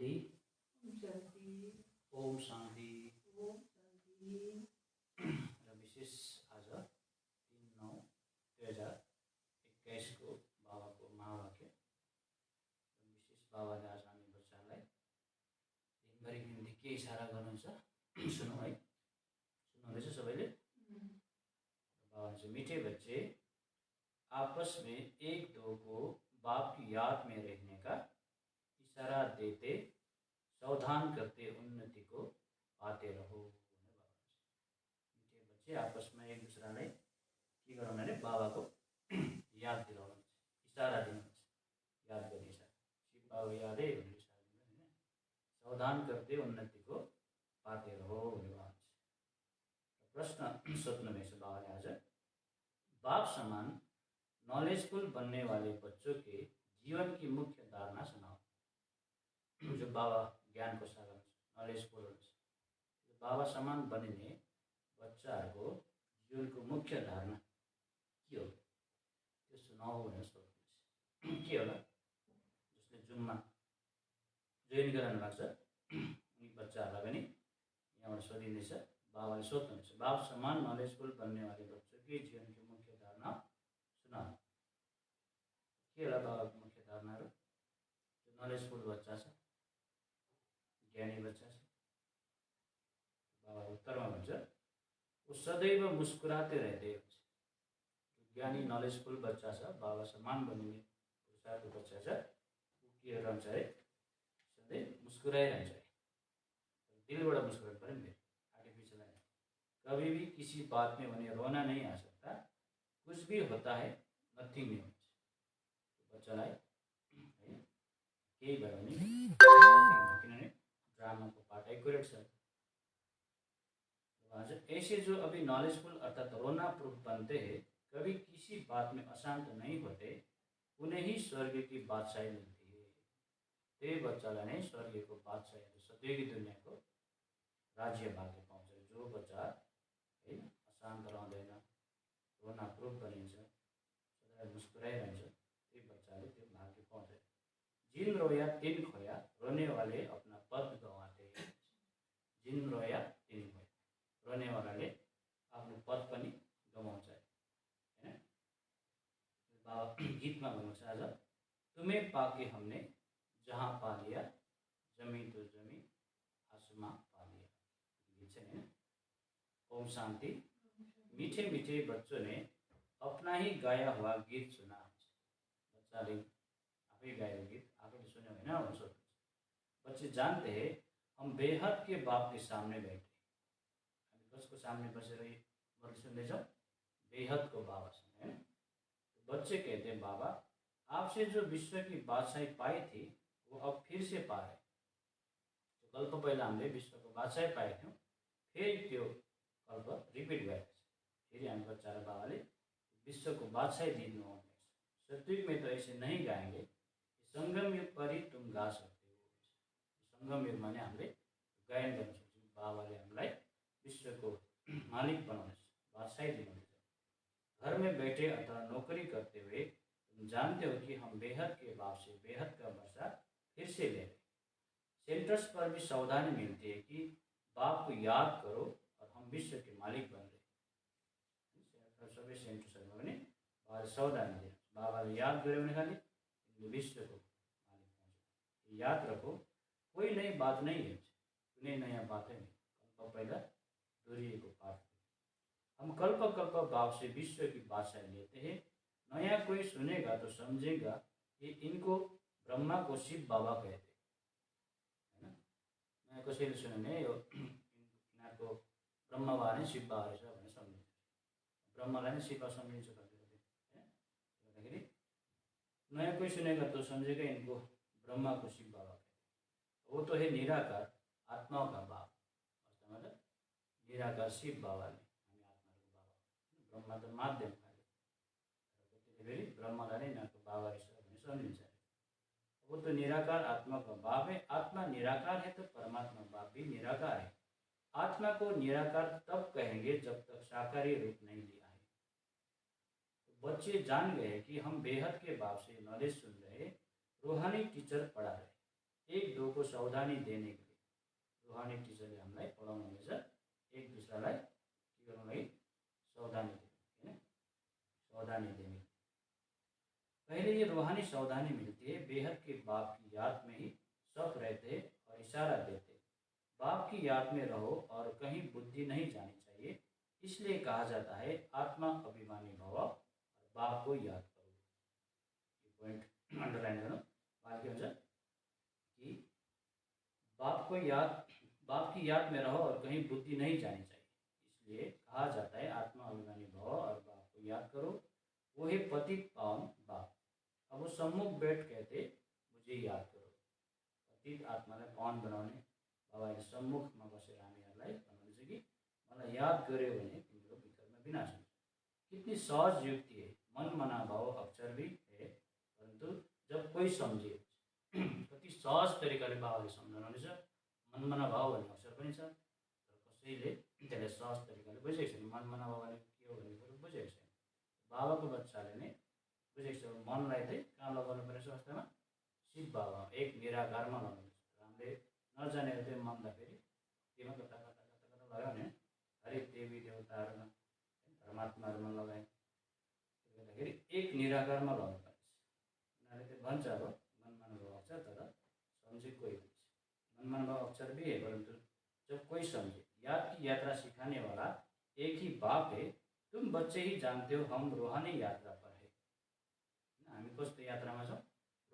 शांति। ओम शांति। र विशेष आज 3/9/2021 को बाबाको महावाक्य विशेष बाबाले आज हामी बच्चालाई दिनभरिको निम्ति के इशारा गर्नुहुन्छ सुनौँ है। सुन्नुहुँदैछ सबैले? बाबा भन्छ, मीठे बच्चे आपस में एक दो को बाप की याद में रहने का इशारा देते सावधान करते उन्नति को पाते रहो। मीठे बच्चे आपस में एक दूसरालाई के गराउनु अरे बाबाको याद दिलाउनुहुन्छ, इशारा दिनुहुन्छ, याद गर्ने इशारा। शिव बाबा यादै भन्ने इशारा दिनु हैन। सावधान करते उन्नति को पाते रहो भन्ने बाबा भन्छ। प्रश्न सोध्नुभएको छ बाबाले आज, बाप समान नॉलेजफुल बनने वाले बच्चों के जीवन की मुख्य धारणा सुनाओ। जो बाबा ज्ञान को सागर नॉलेजफुल हुन्छ, बाबा समान बनिने बच्चाहरूको जीवनको मुख्य धारणा के हो त्यो सुनाऊ भनेर सोध्नुहुन्छ। के होला? जसले जुममा जोइन गराउनु भएको छ उनी बच्चाहरूलाई पनि यहाँबाट सोधिँदैछ, बाबाले सोध्नुहुन्छ, बाप समान नॉलेजफुल बनने वाले बच्चों के जीवन की मुख्य धारणा सुनाऊ। के होला बाबाको मुख्य धारणाहरू? जो नॉलेजफुल बच्चा छ, ज्ञानी बच्चा छ, बाबा उत्तरमा भन्छ वो सदैव मुस्कुराते रहते हुन्छ। ज्ञानी नॉलेजफुल बच्चा छ, बाबा समान बनिने पुरुषार्थको बच्चा छ, ऊ के रहन्छ अरे सधैँ मुस्कुराइरहन्छ अरे। दिलबाट मुस्कुराउनु पऱ्यो नि, आर्टिफिसियल होइन। कभी भी किसी बात में उन्हें रोना नहीं आ सकता, कुछ भी होता है नथिङ नहीं हुन्छ। बच्चालाई केही भयो भने किनभने ड्रामाको पार्ट एक्युरेट छ। ऐसे जो अभी नॉलेजफुल अर्थात रोना प्रूफ बनते हैं, कभी किसी बात में अशांत नहीं होते, उन्हें ही स्वर्ग की बादशाही मिलती है। त्यही बच्चालाई नै स्वर्गको बादशाही सदैवी दुनियाँको राज्य भाग्य पाउँछ। जो बच्चा है अशान्त रहँदैन, रोना प्रूफ बनिन्छ, सदा मुस्कुराइरहन्छ, त्यही बच्चाले त्यो भाग्य पाउँछ। जिन रोया तिन खोया, रोने वाले अपना पद गवाते। जिन रोया तिन खोया, रोने वालाले आफ्नो पद पनि गमाउँछ हैन। बाबा गीतमा भन्नुहुन्छ आज, तुम्हें पाके हमने जहाँ पा लिया, जमी तो जमी आसमां पा लिया। गीत छ हैन। ओम शांति। मीठे मीठे बच्चों ने अपना ही गाया हुआ गीत सुना। बच्चाले आफै गाएको गीत आफैले सुन्यो होइन भनेर सोध्नुहुन्छ। बच्चे जानते हैं हम बेहद के बाप के सामने बैठे। हामी कसको सामने बसेर मुरली सुन्दैछौँ? बेहद को बाबा सामने है। बच्चे कहते हैं, बाबा आपसे जो विश्व की बादशाही पाई थी वो अब फिर से पा रहे। तो कल्प पहिला हामीले विश्वको बादशाही पाएका थियौँ, फेरि त्यो कल्प रिपिट भएको छ। फेरि हामी बच्चाहरू बाबाले विश्वको बादशाही दिनु आउनुहुन्छ। सत्युग में तो ऐसे नहीं गाएंगे, संगम युग पर ही तुम गा सकते हो। संगम युगमा नै हामीले गायन गर्न सक्छौँ। बाबाले हामीलाई विश्वको मालिक बनाउनुहुन्छ, बादशाही दिनुहुन्छ। घर में बैठे अथवा नौकरी करते हुए तुम जानते हो कि हम बेहद के बाप से बेहद का वर्षा फिर से ले रहे। सेंटर्स पर भी सावधानी मिलती है कि बाप को याद करो और हम विश्व के मालिक बन रहे। सबै सेन्टर्सहरूमा पनि बाबाले सावधानी दिनु, बाबाले याद गऱ्यो भने खालि विश्वको मालिक पाउँछ। याद रखो, कोई नई बात नहीं है, कुनै नयाँ बातै नहीं, कल्प पहिला दोहोरिएको पाठ। हम कल्प कल्प बाप से विश्व की बादशाही लेते हैं। नया कोई सुनेगा तो समझेगा कि इनको ब्रह्मा को शिव बाबा कहते हैं। नयाँ कसैले सुन्यो भने यो यिनीहरूको ब्रह्मा नै शिव बाबा रहेछ भनेर सम्झिन्छ। ब्रह्मालाई नै शिव सम्झिन्छ भन्दाखेरि नयाँ कोई सुनेगा तो समझेगा इनको ब्रह्मा को शिव बाबा कहते हैं। वो तो है निराकार आत्माओं का बाप। मतलब निराकार शिव बाबा ने हामी आत्माहरूको बाबा। ब्रह्मा त माध्यम खाले, फेरि ब्रह्मालाई नै यिनीहरूको बाबा रहेछ भन्ने सम्झिन्छ। वो तो निराकार आत्मा का बाप है। आत्मा निराकार है तो परमात्मा बाप भी निराकार है। आत्मा को निराकार तब कहेंगे जब तक साकारी रूप नहीं लिया है। तो बच्चे जान गए कि हम बेहद के बाप से नॉलेज सुन रहे, रूहानी टीचर पढ़ा रहे। एक दोको सावधानी देने के लिए रुहानी टिचरले हामीलाई पढाउनु हुनेछ एक दूसरालाई के गर्नु लागि सावधानी देने हैन सावधानी देने। पहले ये रूहानी सावधानी मिलती है बेहद के बाप की याद में ही सब रहते और इशारा देते। बाप की याद में रहो और कहीं बुद्धि नहीं जानी चाहिए, इसलिए कहा जाता है आत्मा अभिमानी भव और बाप को याद करो। ये पॉइंट अंडरलाइन करो। बात के अनुसार कि बाप की याद में रहो और कहीं बुद्धि नहीं जानी चाहिए, इसलिए कहा जाता है आत्मा अभिमानी भव और बाप को याद करो। वो है पतित पावन बाप। अब वो सम्मुख बैठ कहते मुझे याद करो। पतित आत्मालाई पावन बनाउने बाबाले सम्मुखमा बसेर हामीहरूलाई भन्नुहुन्छ कि मलाई याद गर्यो भने तिम्रो विकर्म विनाश हुन्छ। कितनी सहज युक्ति है। मन मना भाव अक्षर भी है, परंतु जब कोई समझे कति सहज तरिकाले बाबाले सम्झाउनुहुन्छ। मन मना भाव भन्ने अक्षर पनि छ, तर कसैले त्यसलाई सहज तरिकाले बुझेको छैन। मन मना भावले के हो भन्ने कुरो बुझेको छैन। बाबाको बच्चाले नै बुझेको छ। मनलाई चाहिँ कहाँ लगाउनु पर्ने अवस्थामा शिव बाबा एक निराकारमा लगाउनुपर्छ। हामीले नजानेर चाहिँ मनलाई फेरि केमा कता कता कता कता लगायो भने हरेक देवी देवताहरूमा धर्मात्माहरूमा लगायो। त्यसले गर्दाखेरि एक निराकारमा लगाउनु पर्छ। उनीहरूले त्यो भन्छ अब मनमान भाव अक्षर, तर समझे कोई नहीं। मनमान भाव अक्षर भी है, परंतु जब कोई समझे। याद की यात्रा सिखाने वाला एक ही बाप है। तुम बच्चे ही जानते हो हम रूहानी यात्रा पर है। हामी कस्तो यात्रामा छौँ?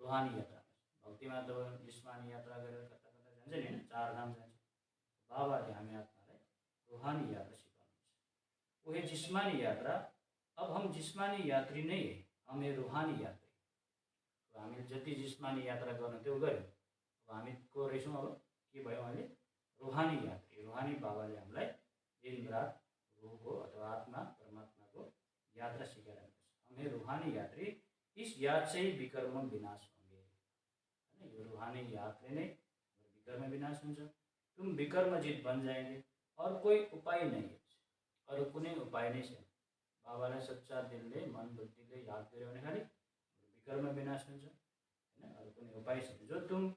रूहानी यात्रामा छौँ। भक्तिमा त जिस्मानी यात्रा गरेर कता कता जान्छ नि हैन, चारधाम जान्छ। बाबाले हामी आत्मालाई रूहानी यात्रा सिकाउनुहुन्छ। वो है जिस्मानी यात्रा। अब हम जिस्मानी यात्री नहीं है, हम है रूहानी यात्री। तो हामीले जति जिस्मानी यात्रा गर्नु त्यो गऱ्यौँ। अब हामी को रहेछौँ? अब के भयो अहिले? रूहानी यात्री। रूहानी बाबाले हामीलाई दिन रात रूहको अथवा आत्मा परमात्माको यात्रा सिकाइरहनुहुन्छ। हम है रूहानी यात्री, इस याद से ही विकर्म विनाश होंगे। है यो रूहानी यादले नै विकर्म विनाश हुन्छ। तुम विकर्मजित बन जाएंगे और कोई उपाय नहीं है। अरू कुनै उपाय नै छैन। बाबालाई सच्चा दिलले मन बुद्धिले याद गर्यो भने खालि विकर्म विनाश हुन्छ हैन, अरू कुनै उपाय छैन। जो तुम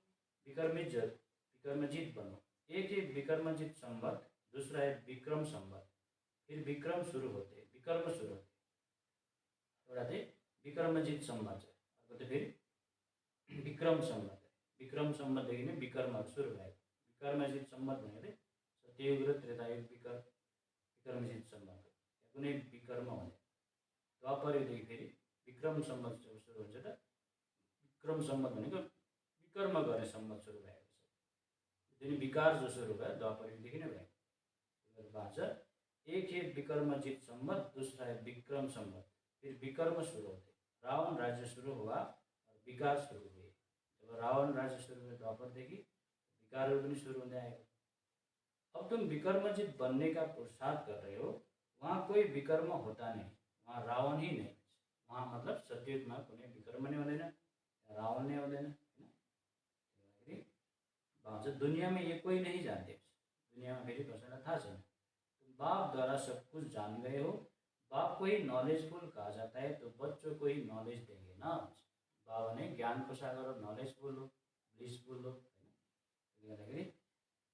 विकर्मजित बनो। एक है विकर्मजित संवत, दूसरा है विक्रम संवत। फिर विक्रम शुरू होते, विकर्म शुरू होते। एउटा चाहिँ विक्रमजित संवत छ, अर्को चाहिँ फेरि विक्रम संवत है। विक्रम संवतदेखि नै विकर्महरू सुरु भएको। विकर्मजित संवत भनेको चाहिँ सत्ययुग र त्रेतायुग विक्रमजित संवत हो। कुनै विकर्म हुने। द्वापर युगदेखि फेरि विक्रम संवत सुरु हुन्छ। त विक्रम संवत भनेको विकर्म गर्ने संवत सुरु भएको छ। जुन विकार जो सुरु भयो द्वापर युगदेखि नै भएको। भाषा एक है विकर्मजित संवत, दूसरा है विक्रम संवत। फिर विकर्म शुरू होते। रावण राज्य शुरू हुआ और विकार शुरू हुए। जब रावण राज्य शुरू हुए द्वापरदेखि विकारहरू पनि शुरू हुँदै आएको। अब तुम विकर्मजित बनने का पुरुषार्थ कर रहे हो, वहाँ कोई विकर्म होता नहीं, वहाँ रावण ही नहीं। वहाँ मतलब सत्ययुगमा कुनै विकर्म नै हुँदैन, रावण नै हुँदैन हैन। भन्छ दुनियाँ में ये कोई नहीं जानते। दुनियाँमा फेरि कसैलाई थाहा छैन। तुम बाप द्वारा सब कुछ जान गए हो। बाप को ही नॉलेजफुल कहा जाता है, तो बच्चों को ही नॉलेज देंगे ना। बाबा ने ज्ञान को सागर हो, नॉलेजफुल हो, ब्लिसफुल हो हैन। त्यसले गर्दाखेरि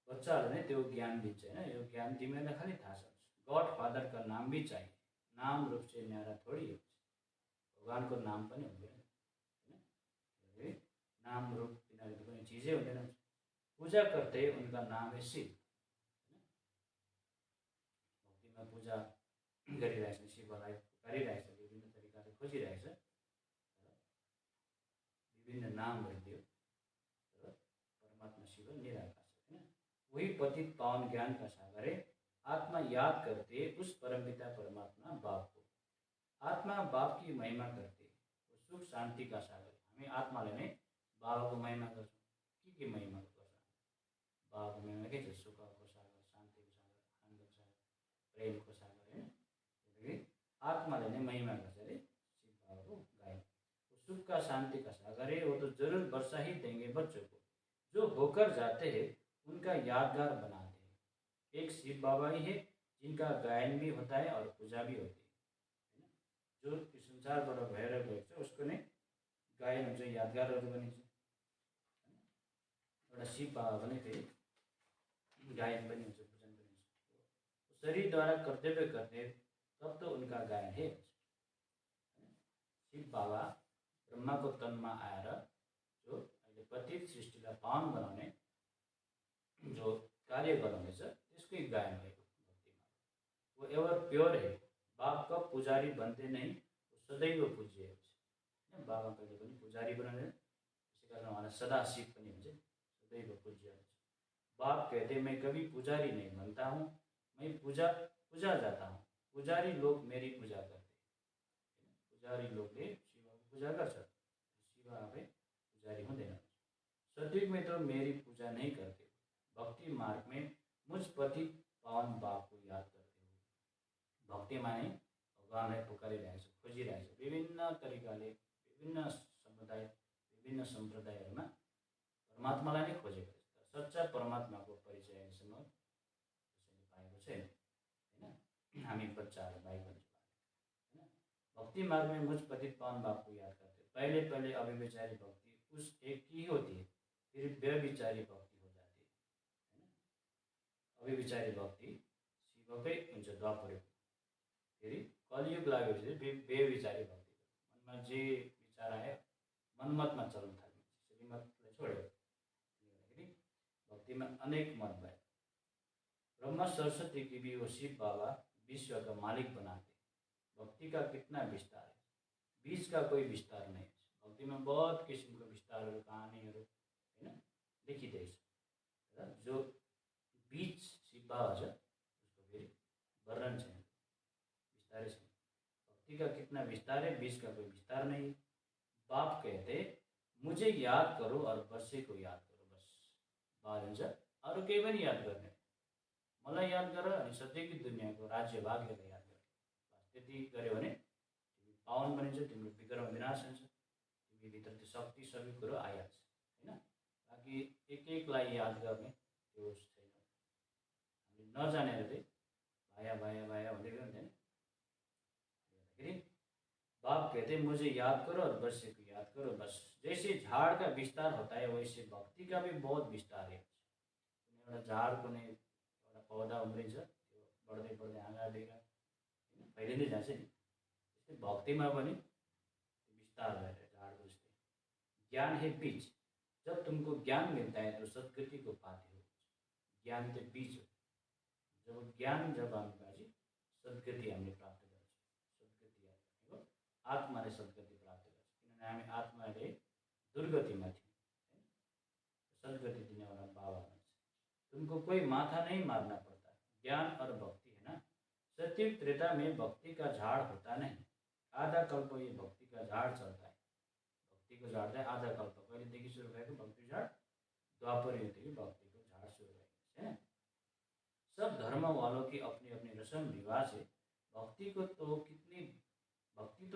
बच्चाहरूले नै त्यो ज्ञान दिन्छ हैन। यो ज्ञान तिमीलाई खालि थाहा छ। गॉड फादर का नाम भी चाहिए, नाम रूप से न्यारा थोड़ी हो। भगवानको नाम पनि हुँदैन हैन। नाम रूप तिनीहरूको कुनै चिजै हुँदैन। पूजा करते उनका नाम है शिव। भक्तिमा पूजा गरिरहेको छ, शिवलाई पुकारिरहेको छ, विभिन्न तरिकाले खोजिरहेको छ, विभिन्न नामहरू दियो, तर परमात्मा शिव निराकार छ हैन। वही पतित पावन ज्ञान का सागर है। आत्मा याद करते उस परमपिता परमात्मा बाप को। आत्मा बाप की महिमा करते, वो सुख शांति का सागर। हामी आत्माले नै बाबाको महिमा गर्छौँ। के महिमा गर्छौँ? बाबाको महिमा के छ? सुखको सागर, शान्तिको सागर, आनन्दको सागर, प्रेमको सागर हैन। आत्माले नै महिमा गर्छ अरे शिव बाबाको गायन। वो सुख का शांति का सागर है, वो तो जरूर वर्षा ही देंगे बच्चों को। जो होकर जाते हैं उनका यादगार बनाते हैं। एक शिव बाबा ही है जिनका गायन भी होता है और पूजा भी होती है। जो संसारबाट भएर गएको छ उसको नै गायन हुन्छ, यादगारहरू बनिन्छ। एउटा शिव बाबा पनि फेरि गायन पनि हुन्छ, भजन पनि हुन्छ। शरीरद्वारा कर्तव्य करते तब तो उनका गायन है। शिव बाबा ब्रह्माको तनमा आएर जो अहिले पतित सृष्टिलाई पावन बनाउने जो कार्य गर्नुहुनेछ त्यसकै गायन भएको भक्तिमा। वो एवर प्योर है, बाप का पुजारी बनते नहीं, वो सदैव पूज्य है। बाबा कहिले पनि पुजारी बनाउँदैन, त्यसै कारण उहाँलाई सदा शिव पनि हुन्छ, सदैव पूज्य हुन्छ। बाप कहते मैं कभी पुजारी नहीं बनता हूँ, मैं पूजा जाता हूँ, पुजारी लोग मेरी पूजा करते। पुजारी लोगले शिवको पूजा गर्छ, शिव आफै पुजारी हुँदैन। सत्युग में तो मेरी पूजा नहीं करते, भक्ति मार्ग में मुझ पति पावन बाप को याद करते हो। भक्तिमा नै भगवानलाई पुकारिरहेको छ, खोजिरहेको छ। विभिन्न तरिकाले विभिन्न समुदाय विभिन्न सम्प्रदायहरूमा परमात्मालाई नै खोजेको छ। सच्चा परमात्माको परिचय अहिलेसम्म कसैले पाएको छैन, होइन। हामी बच्चाहरू बाइक होइन। भक्ति मार्ग में मुझ पतित पावन बाप को याद करते। पहले पहले अव्यभिचारी भक्ति उस एक की होती है, फिर व्यभिचारी भक्ति हो जाती है, होइन। अव्यभिचारी भक्ति शिवकै हुन्छ द्वापर युग, फेरि कलियुग लागेपछि व्यभिचारी भक्ति, मनमा जे विचार आयो मनमतमा चल्न थाल्यो, श्रीमतलाई छोड्यो। भक्ति में अनेक मत भए। ब्रह्मा सरस्वती की भी वो शिव बाबा विश्व का मालिक बनाते। भक्ति का कितना विस्तार है, बीच का कोई विस्तार नहीं है। भक्ति में बहुत किसिम को विस्तार कहानीहरू होइन लेखिँदैछ, र जो बीच शिव बाबा छ उसको फेरि वर्णन छैन, विस्तारै छैन। भक्ति का कितना विस्तार है, बीच का कोई विस्तार नहीं। बाप कहते मुझे याद करो और बर्से को याद करो, बस बाल हुन्छ, अरू केही पनि याद गर्ने, मलाई याद गर अनि सत्यकी दुनियाँको राज्य भाग्यलाई याद गर। त्यति गऱ्यो भने तिमी पावन बनिन्छ, तिम्रो विक्रम विनाश हुन्छ, तिमीभित्र त्यो शक्ति सबै कुरो आइहाल्छ, होइन। बाँकी एकलाई याद गर्ने त्यो छैन। हामीले नजानेर चाहिँ भाया भाया भाया हुँदै गयो हुँदैन। फेरि बाप कहते मुझे याद करो और वर्षे को याद करो, बस जैसे झाड़ का विस्तार होता है वैसे भक्ति का भी बहुत विस्तार है। एउटा झाड कुनै एउटा पौधा उम्रिन्छ, त्यो बढ्दै बढ्दै हाँगा बेगा फैलिँदै जान्छ नि, त्यस्तै भक्तिमा पनि विस्तार भएर झाडको जस्तै। ज्ञान है बीज, जब तुमको ज्ञान मिलता है तो सदगति को पाते हो। ज्ञान चाहिँ बीज हो, जब ज्ञान जब हामी पाएपछि सदगति हामीले प्राप्त गर्छौँ। सदगति भनेको आत्माले सदगति प्राप्त गर्छ, किनभने हामी आत्माले दुर्गतिमा थियौँ, सदगति दिनेवाला बाबा हुनुहुन्छ। तुमको कोई माथा नहीं मारना पड़ता, ज्ञान और भक्ति है ना। सत्युग त्रेता में भक्ति का झाड़ होता नहीं, आधा कल्प ये भक्ति का झाड़ चलता है। भक्ति को झाड़ चाहिँ आधा कल्प कहिलेदेखि सुरु भएको भक्ति झाड़, द्वापर युगदेखि भक्ति को झाड़ सुरु भएको है। सब धर्म वालों की अपनी अपनी रस्म रिवाज है। भक्ति तो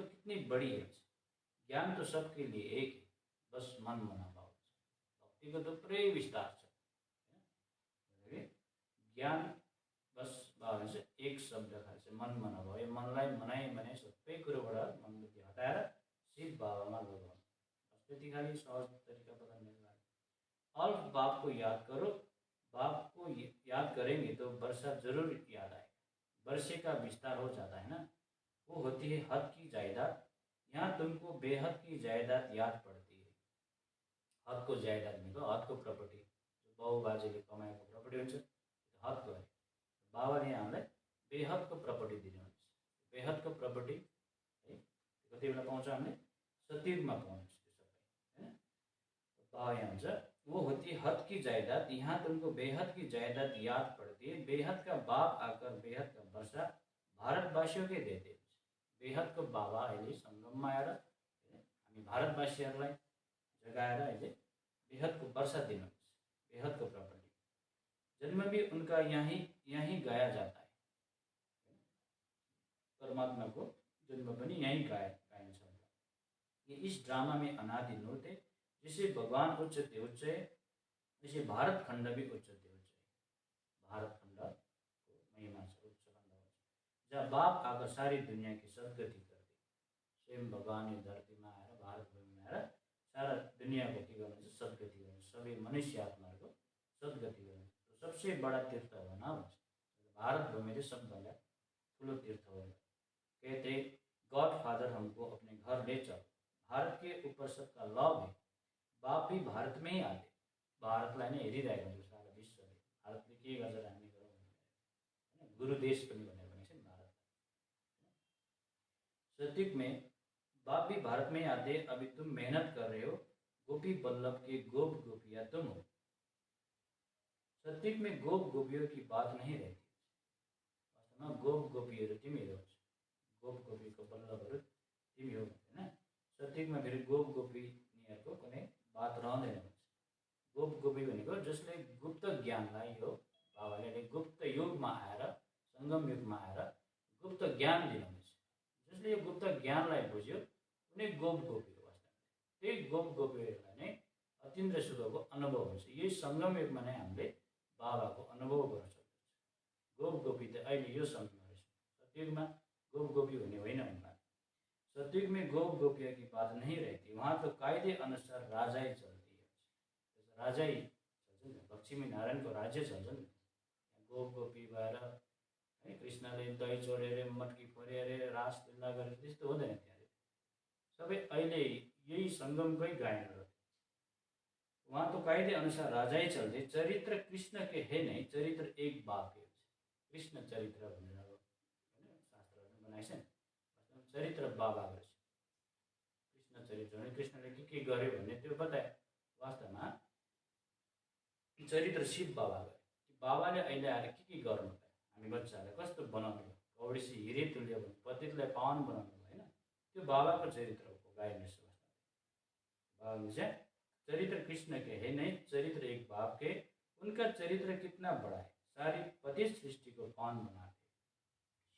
कितनी बड़ी है, ज्ञान तो सबके लिए एक है, बस मन मना भाव। भक्ति को तो पुरै विस्तार छ, ज्ञान बस भाव चाहिँ एक शब्द खान्छ मन मना भाव। यो मनलाई मनाइ मनाइ सबै कुरोबाट मन बुद्धि हटाएर शिव बाबामा लगाउनु, बस त्यति खालि सहज तरिका बताउनु लाग्यो। अल्फ बाप को याद करो, बाप को याद करेंगे तो वर्षा जरूर याद आएगा। वर्षे का विस्तार हो जाता है ना, वो होती है हद की जायदाद। यहाँ तुमको बेहद की जायदाद याद पड़ती है। हदको जायदाद भनेको हदको प्रपर्टी, जो बाउ बाजेले कमाएको प्रपर्टी हुन्छ, हदको है। बाबाले हामीलाई बेहदको प्रपर्टी दिनुहुन्छ। बेहदको प्रपर्टी है कति बेला पाउँछ हामीले, सत्युगमा पाउँछ त्यो सबै, हैन। बाबा यहाँ हुन्छ वो होती हद की जायदाद, यहाँ तुमको बेहद की जायदाद याद पड़ती है। बेहद का बाप आकर बेहद का वर्षा भारतवासियों के देते। बेहदको बाबा अहिले सङ्गममा आएर हामी भारतवासीहरूलाई जगाएर अहिले बेहदको वर्षा दिनुहुन्छ, बेहदको प्रपर्टी। जन्म भी उनका यहीं गाया जाता है। परमात्मा को जन्म पनि यहीं गाइन्छ। ये इस ड्रामा में अनादि नूत है। जिसे भगवान उच्चते उच्च है, इसे भारत खंड भी उच्चते उच्च है। भारत खंड को महिमा छ, उच्च खंड हो, जहाँ बाप आकर सारी दुनिया की सदगति कर दी। स्वयं भगवान यो धरतीमा आएर भारत भूमिमा आएर सारा दुनियाँको के गर्नुहुन्छ, सदगति गर्नुहुन्छ, सबै मनुष्य आत्माहरूको सद्गति गर्ने सबसे बडा तीर्थ हो न भन्छ। भारत भूमि सबभन्दा ठुलो तीर्थ हो। कहते गॉड फादर हमको अपने घर ले चलो, भारत के ऊपर सबका लव है, बाप भी भारत में ही आते। भारतलाई नै हेरिरहेको हुन्छ सारा विश्वले, भारतले के गर्छ र हामी गरौँ भनेर, गुरु देश पनि भनेर भनेको छ नि भारत। सत्युग में बाप भी भारत में ही आते, अभी तुम मेहनत कर रहे हो, गोपी बल्लभ के गोप गोपिया तुम हो। सत्युग में गोप गोपियों की बात नहीं रहती, वास्तवमा गोप गोपीहरू तिमीहरू हो, गोप गोपीको बल्लभहरू तिमी हो होइन। सत्युगमा फेरि गोप गोपिनीहरूको कुनै बात रहँदैन भन्छ। गोप गोपी भनेको जसले गुप्त ज्ञानलाई हो, बाबाले गुप्त युगमा आएर, सङ्गम युगमा आएर गुप्त ज्ञान दिनुहुन्छ। जसले यो गुप्त ज्ञानलाई बुझ्यो उनी गोप गोपी हो। वास्तवमा त्यही गोप गोपीहरूलाई नै अतीन्द्र सुखको अनुभव हुन्छ। यही सङ्गम युगमा नै हामीले बाबाको अनुभव गर्न सक्दछ। गोप गोपी त अहिले यो समयमा रहेछ, सत्युगमा गोप गोपी हुने होइन उनका। सत्युग में गोप गोपिया की बात नहीं रहती, वहाँ तो कायदे अनुसार राजाई चलती है। राजाई चल्छ नि, लक्ष्मी नारायणको राज्य चल्छ नि। गोप गोपी भएर है कृष्णले दही चोरेर मटकी फोरेर रासलीला गरेर त्यस्तो हुँदैन त्यहाँ। सबै अहिले यही सङ्गमकै गायनहरू। वहाँ तो कायदे अनुसार राजाई चल्थे, चरित्र कृष्ण के है नहीं, चरित्र एक बाप के। कृष्ण चरित्र भनेर अब होइन शास्त्रहरू बनाएछ नि, चरित्र बाबाको रहेछ। कृष्ण चरित्र भने कृष्णले के गर्यो भन्ने त्यो बताए। वास्तवमा चरित्र शिव बाबा गरे। बाबाले अहिले आएर के गर्नु भयो, हामी बच्चाहरूलाई कस्तो बनाउनु भयो, कौडिसी हिरे तुल्यो भने पतितलाई पावन बनाउनु भयो होइन, त्यो बाबाको चरित्रको गायन रहेछ। बाबा चाहिँ चरित्र कृष्ण के है नहीं, चरित्र एक बाप के, उनका चरित्र कितना बड़ा है, सारी पतित सृष्टि को पावन बनाते।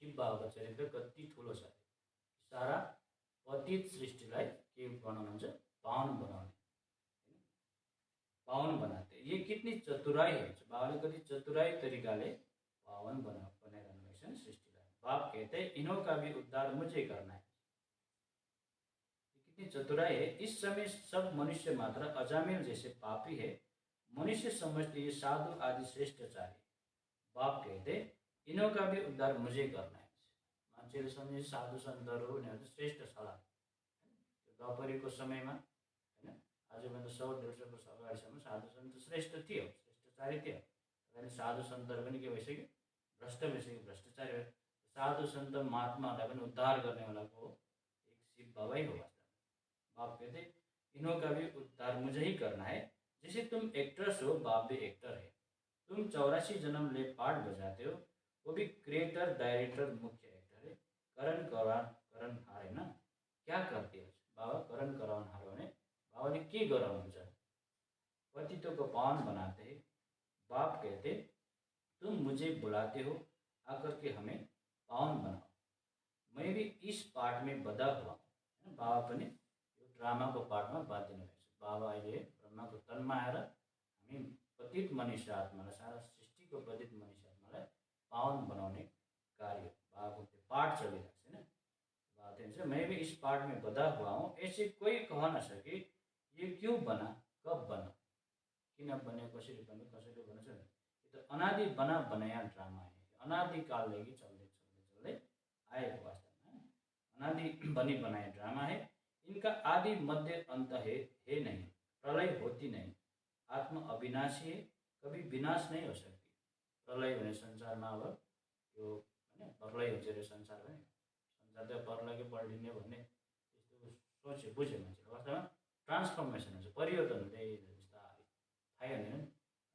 शिव बाबाको चरित्र कति ठुलो छ, सारा पतित सृष्टिलाई के बनाउनुहुन्छ, पावन बनाउने, पावन बनाते। ये कितनी चतुराई है, बाबाले कति चतुराई तरिकाले पावन बनाइरहनु भएको छ नि सृष्टिलाई। बाप कहते इन्हों का भी उद्धार मुझे करना है। कितनी चतुराई है, इस समय सब मनुष्य मात्र अजामिल जैसे पापी है, मनुष्य समझते ये साधु आदि श्रेष्ठचारी। बाप कहते इन्हों का भी उद्धार मुझे करना है। मान्छेले सम्झे साधु सन्तहरू उनीहरू श्रेष्ठ छला। द्वापरीको समयमा होइन, आजभन्दा 100-150 वर्ष अगाडिसम्म साधु सन्त श्रेष्ठ थियो, श्रेष्ठचारी थियो। तर साधु सन्तहरू पनि के भइसक्यो, भ्रष्ट भइसक्यो, भ्रष्टाचारी भयो। साधु सन्त महात्माहरूलाई पनि उद्धार गर्नेवालाको एक शिव बाबा ही हो। बाप कहते इन्हों का भी उद्धार मुझे ही करना है, जैसे तुम एक्ट्रेस हो, बाप भी एक्टर है। तुम 84 जन्म ले पार्ट बजाते हो, वो भी क्रिएटर डायरेक्टर मुख्य एक्टर है। करण हार है ना, क्या करते हो बाबा, करण कराउन हार भने बाबाले के गराउनुहुन्छ, पतितों को पावन बनाते हैं। बाप कहते तुम मुझे बुलाते हो, आकर के हमें पावन बनाओ, मैं भी इस पार्ट में बधा हुआ हूँ। बाबा पनि ड्रामाको पार्टमा बाँधिनु भएको छ। बाबा अहिले ब्रह्माको तनमा आएर हामी पतित मनुष्य आत्मालाई, सारा सृष्टिको पतित मनुष्य आत्मालाई पावन बनाउने कार्य बाबाको त्यो पाठ चलिरहेको छ होइन। बात है मैं भी इस पार्ट में बधा हुआ हूँ, ऐसे कोई कह न सके ये क्यों बना, कब बना, किन बन्यो, कसरी बन्यो, कसैले भन्छ नि, यो त अनादि बना बनाया ड्रामा है। अनादिकालदेखि चल्दै चल्दै चल्दै आएको वास्तवमा अनादि बनी बनाया ड्रामा है। इनका आदि मध्य अंत है नहीं, प्रलय होती नहीं, आत्मा अविनाशी है, कभी विनाश नहीं हो सकती। प्रलय भने संसारमा अब त्यो होइन प्रलय हुन्छ अरे संसार पनि, संसार त प्रलयकै पल्टिने भन्ने त्यस्तो सोच्यो बुझ्यो मान्छेले। वास्तवमा ट्रान्सफर्मेसन हुन्छ, परिवर्तन हुँदै बिस्तारै, थाहै हुँदैन।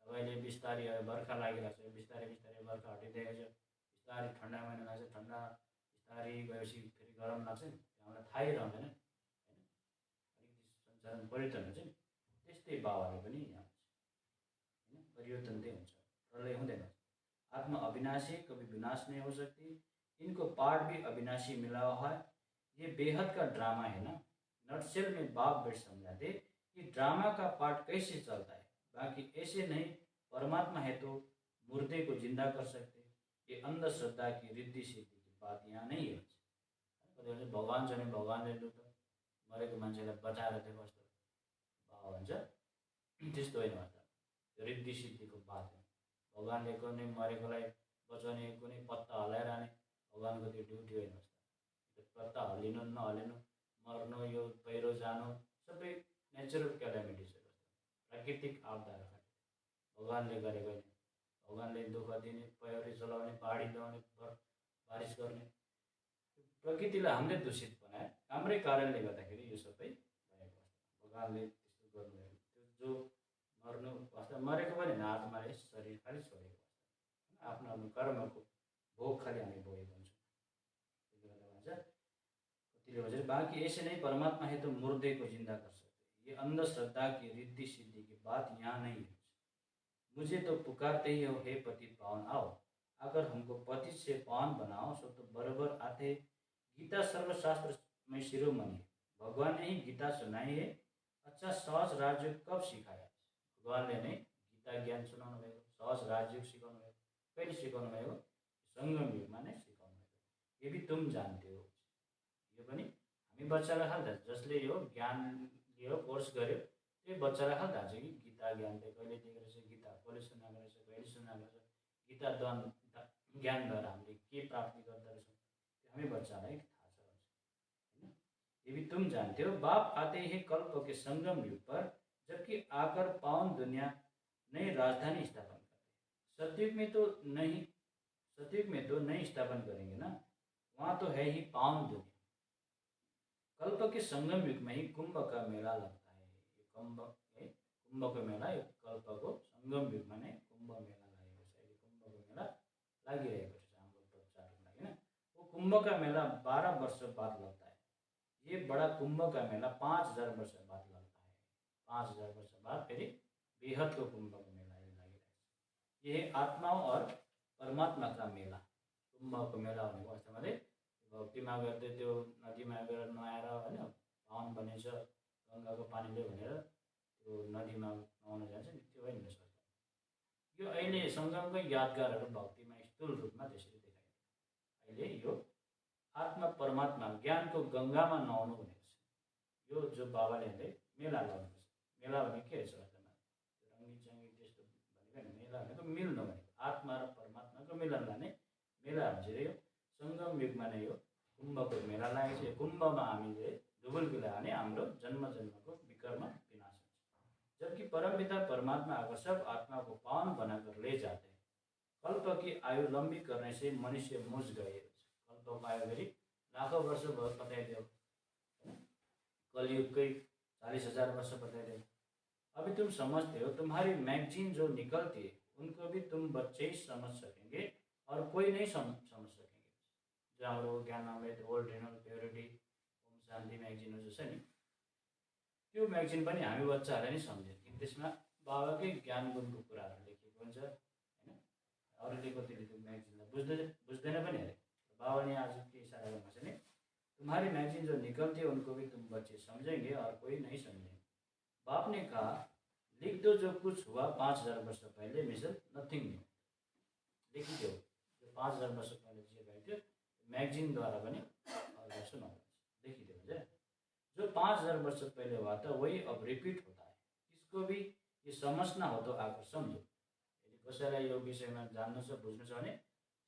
अब अहिले बिस्तारै बर्खा लागिरहेको छ, बिस्तारै बिस्तारै बर्खा हटिँदैछ, बिस्तारै ठन्डा महिना लाग्छ, ठन्डा बिस्तारै गएपछि फेरि गरम लाग्छ नि, हामीलाई थाहै रहँदैन होइन, अलिकति संसारमा परिवर्तन हुन्छ नि। त्यस्तै बाबाले पनि यहाँ होइन परिवर्तन चाहिँ हुन्छ, प्रलय हुँदैन। आत्मा अविनाशी, कभी विनाश नहीं हो सकती, इनको पार्ट भी अविनाशी मिला हुआ है। ये बेहद का ड्रामा है ना, नटसेल में बाप बैठ समझाते कि ड्रामा का पार्ट कैसे चलता है, बाकी ऐसे नहीं, परमात्मा है तो मुर्दे को जिंदा कर सकते। ये अंधश्रद्धा की रिद्धि सिद्धि की बात यहाँ नहीं है। कति भगवान छ भने भगवानले लु त मरेको मान्छेलाई बचाएर चाहिँ कस्तो बाबा भन्छ, त्यस्तो होइन। रिद्धि सिद्धिको बात हो। भगवान्ले कुनै मरेकोलाई बचाउने कुनै पत्ता हल्लाइरहने भगवान्को त्यो ड्युटी होइन। त्यो पत्ता हल्लिनु नहल्लिनु, मर्नु, यो पहिरो जानु सबै नेचुरल क्यालामिटिजहरू, प्राकृतिक आपदाहरू भगवान्ले गरेको होइन। भगवान्ले दुःख दिने, पहिरो चलाउने, बाढी ल्याउने, बारिस गर्ने, प्रकृतिलाई हामीले दूषित बनाए। हाम्रै कारणले गर्दाखेरि यो सबै भएको। भगवान्ले त्यस्तो गर्नुभएको। त्यो जो मर्नु वास्ता मरेको पनि होइन, आत्माले शरीर खालि छोडेको वास्ता, आफ्नो आफ्नो कर्मको भोग खालि हामी भोगेको हुन्छौँ। त्यसले गर्दा भन्छ कतिले भन्छ बाँकी ऐसे नहीं परमात्मा है तो मुर्दे को जिंदा कर सकते। ये अंधश्रद्धा की रिद्धि सिद्धि की बात यहाँ नहीं है। मुझे तो पुकारते ही हो, हे पतित पावन आओ, अगर हमको पतित से पावन बनाओ सो तो बराबर आते। गीता सर्वशास्त्र में शिरोमणि है। भगवान ने ही गीता सुनाई है। अच्छा सहज राजयोग कब सिकाया? भगवानले नै गीता ज्ञान सुनाउनु भएको, सहज राजयोग सिकाउनु भएको। कहिले सिकाउनु भएको? सङ्गम युगमा नै सिकाउनु भएको। ये भी तुम जानते हो। यो पनि हामी बच्चालाई खालि थाहा छ। जसले यो ज्ञान लियो, कोर्स गर्यो, त्यो बच्चालाई खालि थाहा छ कि गीता ज्ञान चाहिँ कहिले दिएको रहेछ, गीता कसले सुनाएको रहेछ, कहिले सुनाएको रहेछ, गीता ज्ञानद्वारा हामीले के प्राप्ति गर्दो रहेछौँ, त्यो हामी बच्चालाई थाहा छ। होइन, ये भी तुम जानते हो। बाप आते ही कल्प के संगम युग पर, जबकि आकर पावन दुनिया नई राजधानी स्थापन करते। सतयुग में तो नहीं स्थापन करेंगे ना, वहाँ तो है ही पावन दुनिया। कल्प के संगम युग में ही कुंभ का मेला लगता है। ये कुंभ का मेला यो कल्पको संगम युगमा नै कुंभ मेला लागेको छ। अहिले कुंभको मेला लागिरहेको छ हाम्रो बच्चाहरूको लागि, होइन। वो कुंभ का मेला 12 वर्ष बाद लगता है। ये बड़ा कुंभ का मेला 5000 वर्ष बाद लगता है। 5000 वर्ष बाद फेरि बेहद को कुंभ को मेला लागिरहेको छ। ये आत्माओं और परमात्मा का मेला। कुंभको मेला भनेको वास्तवमा चाहिँ भक्तिमा गर्दै त्यो नदीमा गएर नुहाएर, होइन, पावन बनिन्छ गङ्गाको पानीले भनेर त्यो नदीमा नुहाउन जान्छ नि, त्यो होइन सर। यो अहिले सङ्गमकै यादगारहरू भक्तिमा स्थूल रूपमा त्यसरी देखाइन्छ। अहिले यो आत्मा परमात्मा ज्ञानको गङ्गामा नुहाउनु भनेको छ। यो जो बाबाले मेला लगाउनुपर्छ। मेला भनेको के छ वास्तवमा? रङ्गी चङ्गी त्यस्तो भनेको होइन। मेला भनेको मिल्नु भनेको, आत्मा र परमात्माको मिलनलाई नै मेला भन्छ। यो सङ्गम युगमा नै यो कुम्भको मेला लागेको छ। यो कुम्भमा हामीले डुबुल्की लगायो भने हाम्रो जन्म जन्मको विकर्म विनाश हुन्छ। जबकि परमपिता परमात्मा आकर सब आत्मा को पावन बनाकर ले जाते हैं। कल्प की आयु लंबी करने से मनुष्य मुझ गए। कल्प को आयु फेरि लाखौँ वर्ष भयो बताइदियो, कलयुगकै 40,000 वर्ष बताइदियो। अभी तुम समझते हो, तुम्हारी मैगजीन जो निकलती है उनको भी तुम बच्चे ही समझ सकेंगे और कोई नहीं समझ सकेंगे। जो हाम्रो ज्ञानामृत, ओल्ड रिनल, प्योरिटी, ओम शान्ति म्यागजिनहरू छ नि, त्यो म्यागजिन पनि हामी बच्चाहरूले नै सम्झ्यौँ। त्यसमा बाबाकै ज्ञान गुणको कुराहरू लेखेको हुन्छ, होइन। अरूले कतिले त्यो म्यागजिनलाई बुझ्दैन पनि अरे। बाबाले आज के इसारा गर्नु छ नि, तुम्हारी मैगजीन जो निकलती है उनको भी तुम बच्चे समझेंगे और कोई नहीं समझेंगे। बाप ने कहा लिख दो जो कुछ हुआ 5000 वर्ष पहले, मिसल नथिङ न्यू। लेखिदेऊ जो 5000 वर्ष पहले जे भएको थियो मैगजीनद्वारा पनि अरूलाई सुनाउनु, लेखिदेऊ हुन्छ। जो 5000 वर्ष पहले हुआ था वही अब रिपीट होता है। इसको भी ये समझना हो तो आकर समझो। यदि कसैलाई यो विषयमा जान्नु छ, बुझ्नु छ भने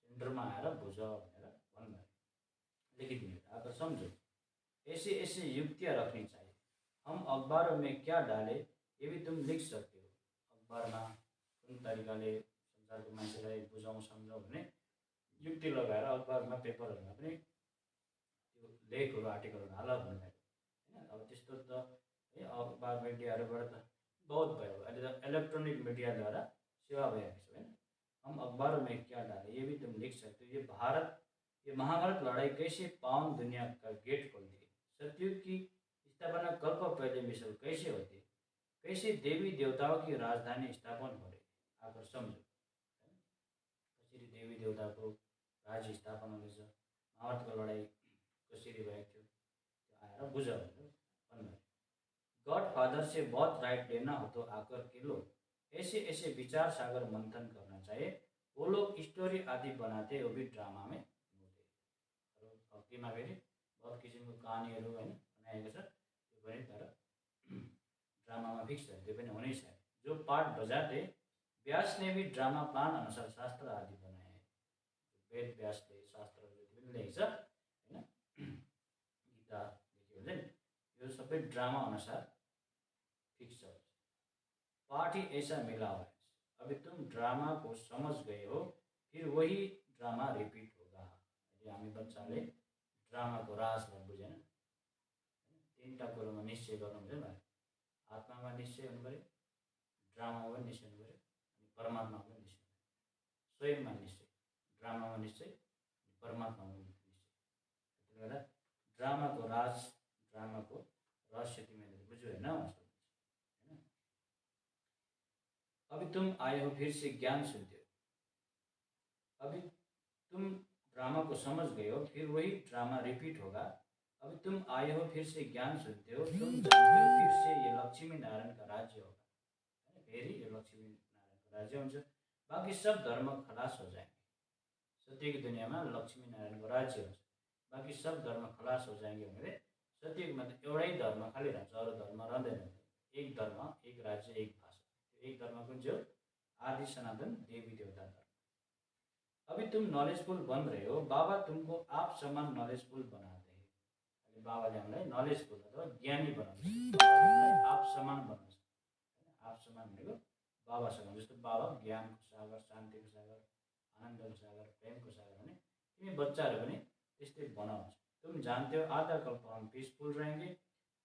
सेन्टरमा आएर बुझ भनेर भन्नुभयो। लिखिदिनु, आकर समझो। ऐसे ऐसे युक्तियाँ रखनी चाहिए। हम अखबारों में क्या डाले ये भी तुम लिख सकते हो। अखबारमा कुन तरिकाले संसारको मान्छेलाई बुझाउँ सम्झाउँ भने युक्ति लगाएर अखबारमा पेपरहरूमा पनि त्यो लेखहरू आर्टिकलहरू हाल भन्नुभएको, होइन। अब त्यस्तो त है अखबार मिडियाहरूबाट त बहुत भयो। अहिले त इलेक्ट्रोनिक मिडियाद्वारा सेवा भइरहेको छ, होइन। हम अखबारों में क्या डाले ये भी तुम लिख सकते हो। ये महाभारत लड़ाई कैसे पावन दुनिया का गेट खोलती है। सतयुग की स्थापना कल्प पहले मिसल कैसे होती है, कैसे देवी देवताओं की राजधानी स्थापन हो रही है, आकर समझो। कसरी देवी देवताको राज्य स्थापना हुँदैछ, महाभारतको लडाइँ कसरी भएको थियो, त्यो आएर बुझ भनेर भन्नुभयो। गॉड फादर से बहुत राइट लेना हो तो आकर के लो। ऐसे ऐसे विचार सागर मंथन करना चाहिए। वो लोग स्टोरी आदि बनाते वो भी ड्रामा में हुँदै। भक्तिमा फेरि बहुत किसिमको कहानीहरू, होइन, बनाएको छ। त्यो पनि तर ड्रामामा फिक्स छ, त्यो पनि हुनै छ। जो पार्ट बजाते व्यास ने भी ड्रामा प्लान अनुसार शास्त्र आदि बनाए। वेद व्यासले शास्त्रहरू जति पनि लेखेको छ होइन, गीता लेख्यो हुन्छ नि, यो सबै ड्रामा अनुसार फिक्स छ। पाठ ही ऐसा मिला हुआ है, अभी तुम ड्रामा को समझ गए हो, फिर वही ड्रामा रिपीट होगा। यदि हामी बच्चाले ड्रामाको राजलाई बुझेन, तीनटा कुरोमा निश्चय गर्नुहुन्छ नि, आत्मामा निश्चय हुनु पऱ्यो, ड्रामामा पनि निश्चय हुनु पऱ्यो, अनि परमात्मा पनि निश्चय हुनु पऱ्यो। स्वयंमा निश्चय, ड्रामामा निश्चय, परमात्मामा निश्चय। त्यसले गर्दा ड्रामाको राज, ड्रामाको रहस्य तिमीहरूले बुझ्यो होइन। अभी तुम आए हो फिर से ज्ञान सुनते हो, अभी तुम ड्रामा को समझ गए हो, फिर वही ड्रामा रिपीट होगा। अभी तुम आए हो फिर से ज्ञान सुनते हो, तुम जानते हो फिर से ये लक्ष्मी नारायण का राज्य होगा। फेरि ये लक्ष्मी नारायण का राज्य हुन्छ, बाकी सब धर्म खलास हो जाएंगे। सत्यको दुनियाँमा लक्ष्मी नारायणको राज्य हुन्छ, बाकी सब धर्म खलास हो जाएंगे भनेर सत्यमा त एउटै धर्म खालि रहन्छ, अरू धर्म रहँदैन। एक धर्म, एक राज्य, एक भाषा। एक धर्म कुन चाहिँ हो? आदि सनातन देवी देवता धर्म। अभी तुम नॉलेजफुल बन रहे हो, बाबा तुमको आप समान नॉलेजफुल बनाते हैं। अहिले बाबाले हामीलाई नॉलेजफुल अथवा ज्ञानी बनाउँछ, आप समान बनाउँछ। आप समान भनेको बाबा समान। जस्तो बाबा ज्ञानको सागर, शान्तिको सागर, आनन्दको सागर, प्रेमको सागर भने तिमी बच्चाहरू पनि त्यस्तै बनाउँछ। तुम जानते हो आधा कल्प हम पीसफुल रहेंगे,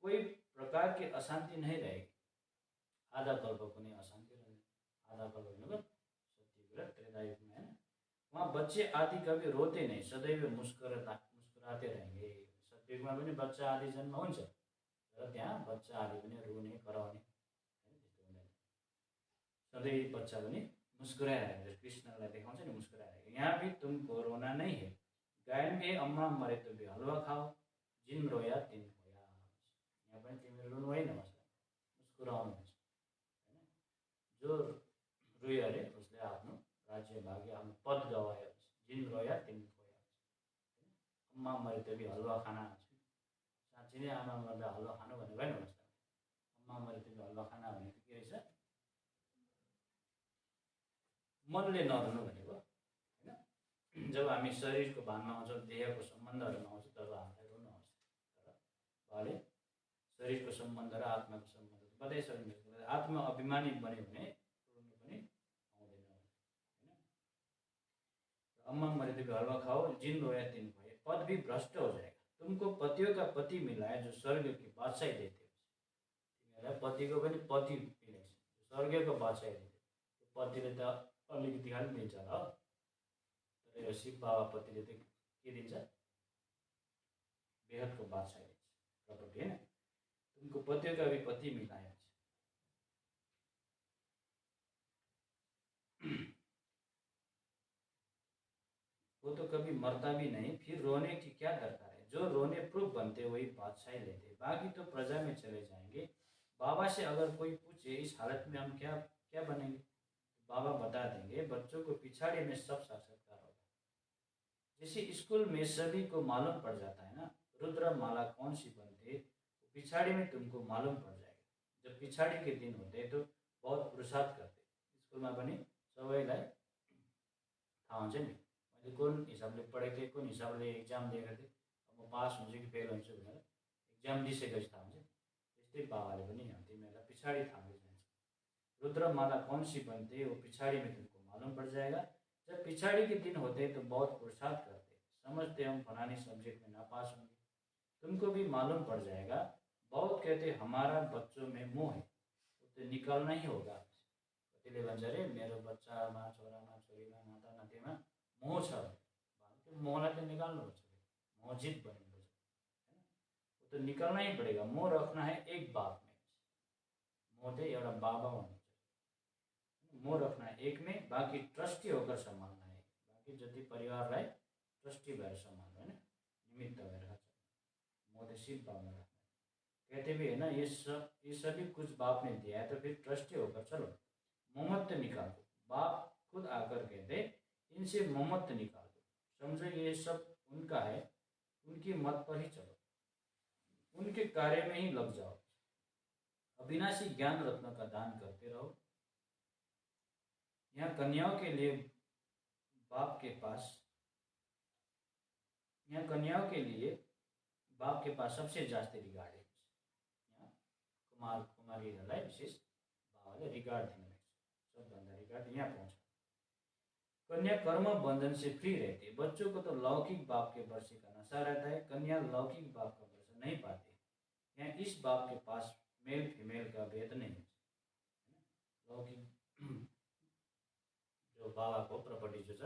कोई प्रकार की अशांति नहीं रहेगी। आधा कल्प कुनै अशान्ति रहने, आधा कल्प भनेको सत्ययुग र त्रेतायुग में, है। वहाँ बच्चे आदि कभी रोते नहीं, सदैव मुस्कुराते रहेंगे। सत्ययुगमा पनि बच्चा आदि जन्म हुन्छ, तर त्यहाँ बच्चा आदि पनि रुने, कराउने, त्यस्तो हुँदैन। सधैँ बच्चा पनि मुस्कुराइरहेको, कृष्णलाई देखाउँछ नि मुस्कुराइरहेको। यहाँ भी तुमको रोना नहीं है, गायन में अम्मा मरे तो भी हलवा खाओ, जिन रोया तिन खोया। यहाँ पनि तिमीहरू रुनु होइन, मुस्कुराउनु हुन्छ। जो रोयो अरे उसले आफ्नो राज्य भाग्य, आफ्नो पद गवायो। जिन रोया तिन खोया। अम्मा मरे त भी हलुवा खाना। साँच्चै नै आमा मर्दा हलुवा खानु भनेको होइन। अम्मा मरे त भी हलुवा खाना भनेको के रहेछ? मनले नरुनु भनेको होइन। जब हामी शरीरको भानमा आउँछौँ, देहको सम्बन्धहरूमा आउँछ, तब हामीलाई रुनु आउँछ। तर बाले शरीरको सम्बन्ध र आत्माको सम्बन्ध बताइसक्नु। आत्मा अभिमानी बन्यो भने रुनु पनि आउँदैन होइन। अम्मा मरे तो भी हलवा खाओ, जिन रोया तिन खोए, पद भी भ्रष्ट हो जाएगा। तुमको पतियों का पति मिला है जो स्वर्ग की बादशाही देते हो। तिमीहरूलाई पतिको पनि पति मिलेको छ, स्वर्गको बादशाही देते। पतिले त अलिकति खालि दिन्छ होला, तर यो शिव बाबा पतिले त के दिन्छ? बेहदको बादशाही दिन्छ, प्रपर्टी होइन। तुमको पतियों का भी पति मिला है। वो तो कभी मरता भी नहीं, फिर रोने की क्या दरकार है? जो रोने प्रूफ बनते वही बादशाही लेते, बाकी तो प्रजा में चले जाएंगे। बाबा से अगर कोई पूछे इस हालत में हम क्या क्या बनेंगे, तो बाबा बता देंगे बच्चों को पिछाड़ी में सब साक्षात्कार होगा। जैसे स्कूल में सभी को मालूम पड़ जाता है ना रुद्र माला कौन सी बनते, तो पिछाड़ी में तुमको मालूम पड़ जाएगा। जब पिछाड़ी के दिन होते तो बहुत पुरुषार्थ करते, स्कूलमा पनि सबैलाई थाहा हुन्छ नि मैले कुन हिसाबले पढेको थिएँ, कुन हिसाबले एक्जाम दिएको थिएँ, अब म पास हुन्छु कि फेल हुन्छु भनेर एक्जाम दिइसकेपछि थाहा हुन्छ। त्यस्तै बाबाले पनि तिमीहरूलाई पछाडि थाहा जान्छ। रुद्र माला कौन सी बनती वो पिछाड़ी में तुमको मालूम पड़ जाएगा। जब पिछाड़ी के दिन होते तो बहुत पुरुषार्थ करते, समझते हम फलानी सब्जेक्ट में नापास होंगे, तुमको भी मालूम पड़ जाएगा। बहुत कहते हमारा बच्चों में मोह है, तो निकालना ही होगा। कतिले भन्छ अरे मेरो बच्चामा, छोरामा, छोरीमा, नाता नातिमा मोह छ, त्यो मोहलाई तो निकाल्नुपर्छ, मोहजित बन्नुपर्छ, वो तो निकालना ही पड़ेगा। मोह रखना है एक बाप में, मोह चाहिँ एउटा बाबा हुनुहुन्छ, मोह रखना है एक में, बाकी ट्रस्टी होकर सम्हाल्ना है। बाकी जति परिवारलाई ट्रस्टी भएर सम्हाल्नु होइन, निमित्त भएर मोह चाहिँ शिव बाबा रखना। कहते भी है ना ये सभी कुछ बाप ने दिया है, तो फिर ट्रस्टी होकर चलो, मोहम्मद निकाल दो। बाप खुद आकर कहते इनसे मोहम्मद निकाल दो, समझो ये सब उनका है, उनकी मत पर ही चलो, उनके कार्य में ही लग जाओ, अविनाशी ज्ञान रत्न का दान करते रहो। यहाँ कन्याओं के लिए बाप के पास यहाँ कन्याओं के लिए बाप के पास सबसे जास्ती रिगार्ड है। यहाँ कुमारीहरूलाई विशेष बाबाले रिगार्ड दिनुभएको छ। सबभन्दा रिगार्ड यहाँ पाउँछ। कन्या कर्म बंधन से फ्री रहती है। बच्चों को तो लौकिक बाप के वर्षे का नशा रहता है, कन्या लौकिक बाप का वर्षा नहीं पाती। यहाँ इस बाप के पास मेल फीमेल का भेद नहीं है। लौकिक जो बाबाको प्रपर्टी जो छ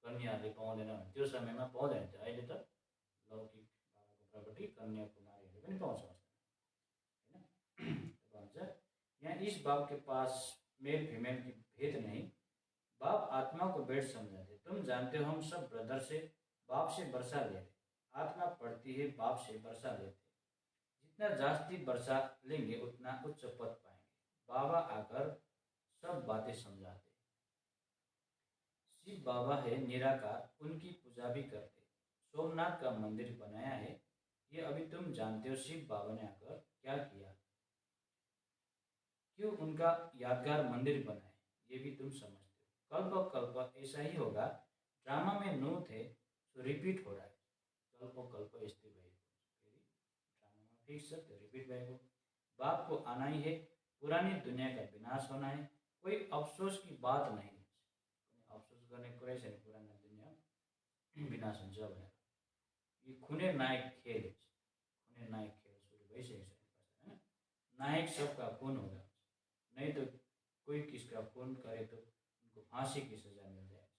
कन्याहरूले पाउँदैन भने त्यो समयमा पाउँदैन थियो। अहिले त लौकिक बाबाको प्रपर्टी कन्या कुमारीहरूले पनि पाउँछ होइन। भन्छ यहाँ इस बाप के पास मेल फीमेल की भेद नहीं, बाप आत्मा को बेड समझाते। तुम जानते हो हम सब ब्रदर से बाप से वर्षा ले रहे, आत्मा पढ़ती है बाप से वर्षा लेते। जितना जास्ती वर्षा लेंगे उतना उच्च पद पाएंगे। बाबा आकर सब बातें समझाते। शिव बाबा है निराकार, उनकी पूजा भी करते। सोमनाथ का मंदिर बनाया है, ये अभी तुम जानते हो। शिव बाबा ने आकर क्या किया, क्यों उनका यादगार मंदिर बनाए, ये भी तुम समझते हो। कल्प कल्प ऐसा ही होगा। ड्रामा में नो थे तो रिपीट हो रहा है। कल्प कल्प यस्तै भएको, फेरि ड्रामामा फिक्स छ त्यो रिपिट भएको। बाप को आना ही है, पुरानी दुनिया का विनाश होना है, कोई अफसोस की बात नहीं। अफसोस गर्ने कुरै छैन, पुरानो दुनिया विनाश हुन्छ भनेर। यो खुने नायक खेल, खुने नायक खेल सुरु भइसकेको छ होइन। नायक सबका खून होगा, नहीं तो कोई किसका खून करे तो उनको फांसी की सजा मिल जाएगी।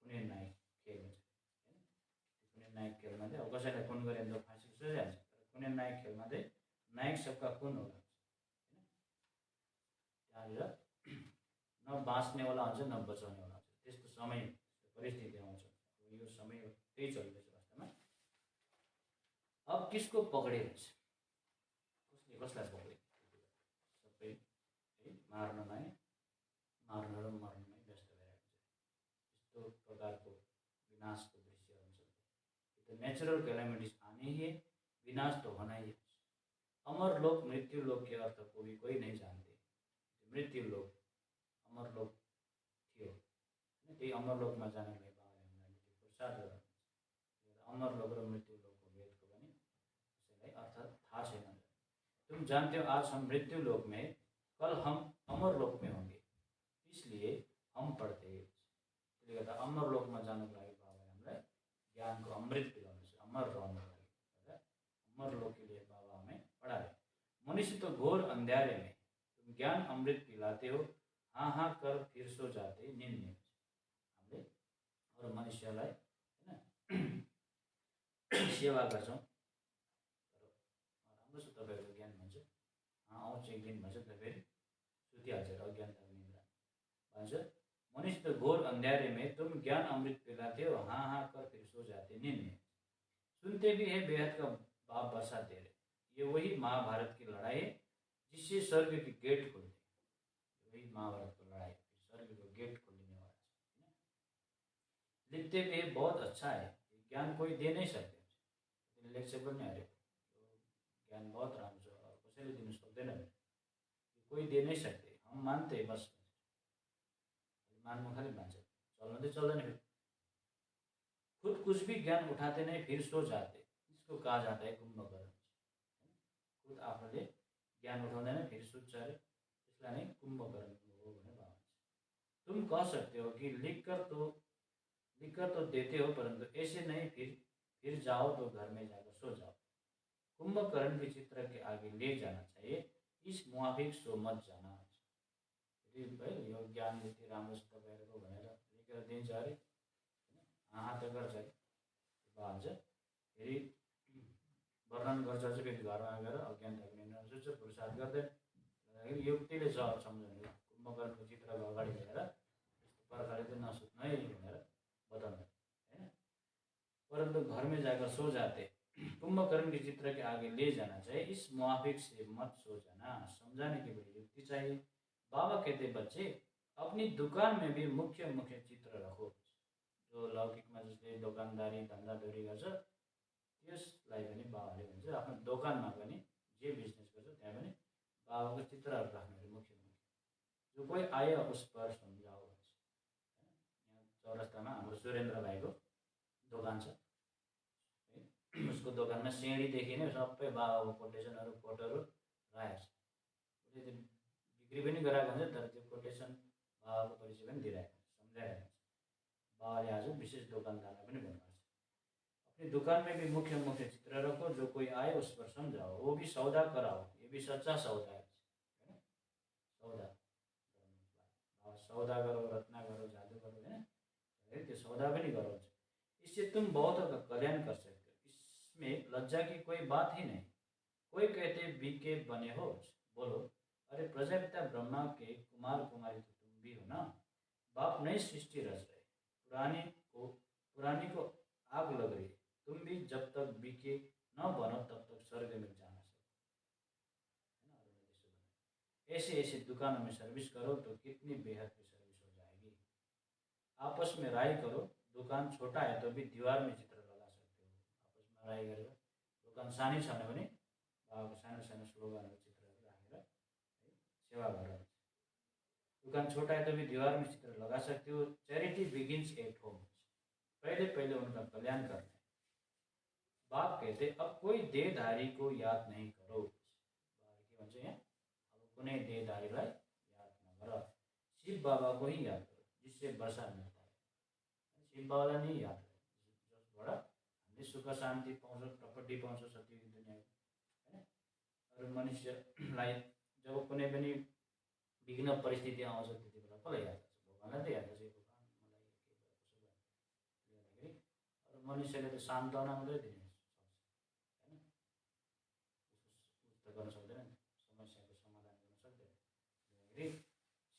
खुने नायक खेल हुन्छ हैन। खुने नायक खेलमा चाहिँ अब कसैलाई खून गरे भने त फाँसीको सजा हुन्छ, तर खुने नायक खेलमा चाहिँ नायक सबका खून होगा हैन। त्यहाँनिर न बाँच्नेवाला हुन्छ न बचाउनेवाला हुन्छ, त्यस्तो समय परिस्थिति आउँछ। यो समय त्यही चल्दैछ वास्तवमा। अब किसको पकड़े रहेछ, कसले कसलाई पकड़े, सबै मार्नमै मार्न र मर्नमै व्यस्त भइरहेको छ। यस्तो प्रकारको विनाशको दृश्य हुन्छ। तो नेचुरल कैलेमिटीज आने ही है, विनाश तो होना ही है। अमर लोक मृत्यु लोक के अर्थ को भी कोई नहीं जानते। मृत्यु लोक अमर लोक थियो, त्यही अमर लोकमा जानलाई बाबाले हामीलाई त्यो प्रसाद गर्नुहुन्छ। अमर लोक र मृत्यु लोकको भेदको पनि कसैलाई अर्थ थाहा छैन। तुम जानते हो आज हम मृत्यु लोक में, कल हम अमर लोक में होंगे, इसलिए हम पढ़ते हैं। त्यसले गर्दा अमर लोकमा जानुको लागि बाबाले हामीलाई ज्ञानको अमृत पिलाउनुहुन्छ। अमर रहनुको लागि अमर लोक के लिए बाबा हमें पढ़ा रहे। मनुष्य तो घोर अंधेरे में, तुम ज्ञान अमृत पिलाते हो, हाँ हाँ कर फिर सो जाते नींद में। हामीले अरू मनुष्यलाई हैन सेवा गर्छौँ, तर राम्रो छ तपाईँहरूको ज्ञान भन्छ, आउँछ एक दिन भन्छ त फेरि सुतिहाल्छ अज्ञानताको निद्रा भन्छ। मनुष्य तो घोर अंधेरे में, तुम ज्ञान अमृत पिलाते हो, हाँ हाँ कर फिर सो जाते नींद में। सुनते भी है बेहद का बाप बरसाते रहे। ये वही महाभारत की लड़ाई है जिससे स्वर्ग की गेट खुलते। वही महाभारत की लड़ाई, स्वर्ग को गेट खोलने वाला है। लिखते भी है बहुत अच्छा है, ज्ञान कोई दे नहीं सकते। लेक्चर पनि अरे ज्ञान बहुत राम्रो छ, कसैले दिन सक्दैन, कोई दे नहीं सकते, हम मानते बस। मान्नु खाली मान्छ, चल्न चाहिँ चल्दैन। फिर खुद कुछ भी ज्ञान उठाते नहीं फिर सो जाते, इसको कहा जाता है कुंभकर्ण। खुद आफूले ज्ञान उठाउँदैन फिर सुत्छ अरे, त्यसलाई नै कुंभकर्ण हो भनेर भन्छ। तुम कह सकते हो कि लिखकर तो देते हो, परंतु ऐसे नहीं फिर जाओ तो घर में जाकर सो जाओ। कुंभकर्ण के चित्र के आगे ले जाना चाहिए, इस मुआफिक सो मत जाना। यो ज्ञान यति राम्रो छ तपाईँहरूको भनेर लेखेर दिन्छ अरे, हाँ त गर्छ अरे भन्छ। फेरि वर्णन गर्छ चाहिँ फेरि घरमा गएर अज्ञानताको निन्द्रा सुत्छ, पुरुषार्थ गर्दैन। युक्तिले सम्झाउने कुम्भकर्णको चित्रको अगाडि ल्याएर यस्तो प्रकारले चाहिँ नसुत्नु है भनेर बताउनु होइन। परंतु घर में जाकर सो जाते, कुंभकर्ण के चित्र के आगे ले जाना चाहिए, इस मुआफिक से मत सो जाना। समझाने की बड़ी युक्ति चाहिए। बाबा कहते बच्चे अपनी दुकान में भी मुख्य मुख्य चित्र रखो। जो लौकिकमा जसले दोकानदारी धन्दाधुरी गर्छ त्यसलाई पनि बाबाले भन्छ आफ्नो दोकानमा पनि जे बिजनेस गर्छ त्यहाँ पनि बाबाको चित्रहरू राख्नु मुख्य मुख्य। जो कोही आयो उस पर समझाओ भन्छ। चौरस्तामा हाम्रो सुरेन्द्र भाइको दोकान छ है। उसको दोकानमा सिँढीदेखि नै सबै बाबाको कोटेसनहरू फोटोहरू राखेको छ। उसले त्यो बिक्री पनि गराएको हुन्छ, तर त्यो कोटेसन बाबाको परिचय पनि दिइरहेको हुन्छ, सम्झाइरहेको हुन्छ। बाबाले आज विशेष दुकानदारलाई पनि भन्नुभएको छ, अपनी दुकान में भी मुख्य मुख्य चित्र रखो, जो कोई आए उस पर समझाओ, वो भी सौदा कराओ, ये भी सच्चा सौदा है। सौदा सौदा करो, रत्ना करो, जादू करो, है ना, त्यो सौदा पनि करो, इससे तुम बहुत का कल्याण कर सकते हो, इसमें लज्जा की कोई बात ही नहीं। कोई कहते बीके बने हो, बोलो अरे प्रजापिता ब्रह्मा के कुमार कुमारी तो तुम भी हो ना। बाप नई सृष्टि रच रहे, पुरानी को आग लग रही, तुम भी जब तक बीके न बनो तब तक स्वर्ग में जा ना सको। ऐसे ऐसे दुकानों में सर्विस करो तो कितनी बेहद की सर्विस हो जाएगी। आपस में राय करो, दुकान छोटा है तो भी दीवार में चित्र लगा सकते हो। आपस में राय गरेर दुकान सानै छ भने बाबाको सानो सानो स्लोगनहरू चित्रहरू राखेर सेवा गरेर। दुकान छोटा है तो भी दीवार में चित्र लगा सकते हो। चैरिटी बिगिन्स एट होम, पहले पहले उनका कल्याण करना है। बाप कहते अब कोई देहधारी को याद नहीं करो। बाबाले के भन्छ यहाँ, अब कुनै देहधारीलाई याद नगर, शिव बाबा को ही याद करो, जिससे वर्षा मिलता है। शिव बाबालाई नै याद करो, जसबाट हामीले सुख शान्ति पाउँछौँ, प्रपर्टी पाउँछौँ सत्यको दुनियाँको, हैन। अरू मनुष्यलाई जब कुनै पनि विघ्न परिस्थिति आउँछ त्यति बेला कसलाई याद गर्छ? भगवान्लाई त याद गर्छ। भगवान् मलाई के भयो कसो भयो भन्दाखेरि अरू मनुष्यले त सान्त्वना मात्रै दिने सक्छ, हैन। उसको गर्न सक्दैन नि, समस्याको समाधान गर्न सक्दैन। भन्दाखेरि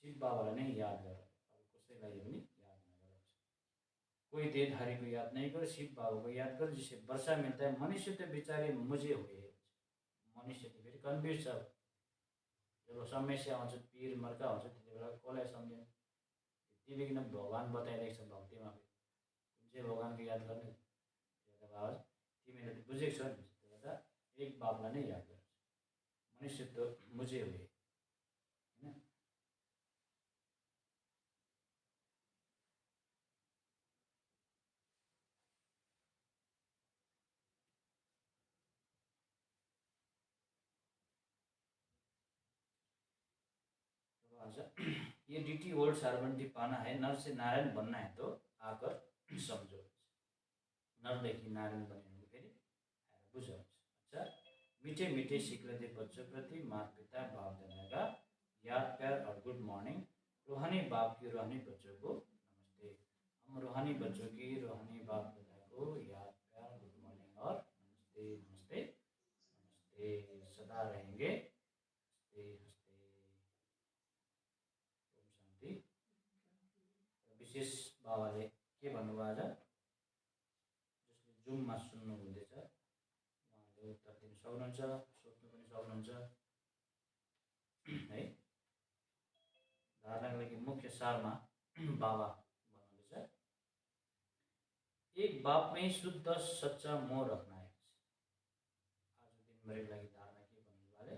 शिव बाबालाई नै याद गर, अरू कसैलाई पनि याद नगर। कोई देहधारी को याद नहीं करो, शिव बाबा को याद करो, जिससे वर्षा मिलता है। मनुष्य तो बेचारे मुझे हुए, मनुष्य तो फेरि कन्फ्युज छ। जब समस्या आउँछ, पीर मर्का हुन्छ, त्यति बेला कसलाई सम्झिने? यति बिघ्न भगवान् बताइरहेको छ भक्तिमा, कुन चाहिँ भगवान्को याद गर्ने? बाबा तिमीले त बुझेको छौ नि, त्यसले गर्दा एक बाबलाई नै याद गर्छ। मनुष्य त मुझे हुए, हैन। ये डीटी ओल्ड सर्वेंटी पाना है, नर से नारायण बनना है तो आकर समझो। नरदेखि नारायण बन्ने फेरि आएर बुझ। अच्छा, मीठे मीठे सिखलाते बच्चों प्रति माता पिता बाप दादा का याद प्यार और गुड मॉर्निंग। रूहानी बाप की रूहानी बच्चों को नमस्ते। हम रूहानी बच्चों की रूहानी बाप दादा को याद प्यार गुड मॉर्निंग और नमस्ते नमस्ते नमस्ते सदा रहेंगे हंसते हंसते। ओम शान्ति। विशेष बाबाले के भन्नुभयो आज? जसले जुममा सुन्नु हुँदैछ उहाँले उत्तर दिन सक्नुहुन्छ, सोध्नु पनि सक्नुहुन्छ, है। धारणाको लागि मुख्य सारमा बाबा भन्नुहुँदैछ, एक बाप में ही शुद्ध सच्चा मोह रखना है। आज दिनभरिको लागि धारणा के भन्नु बाले,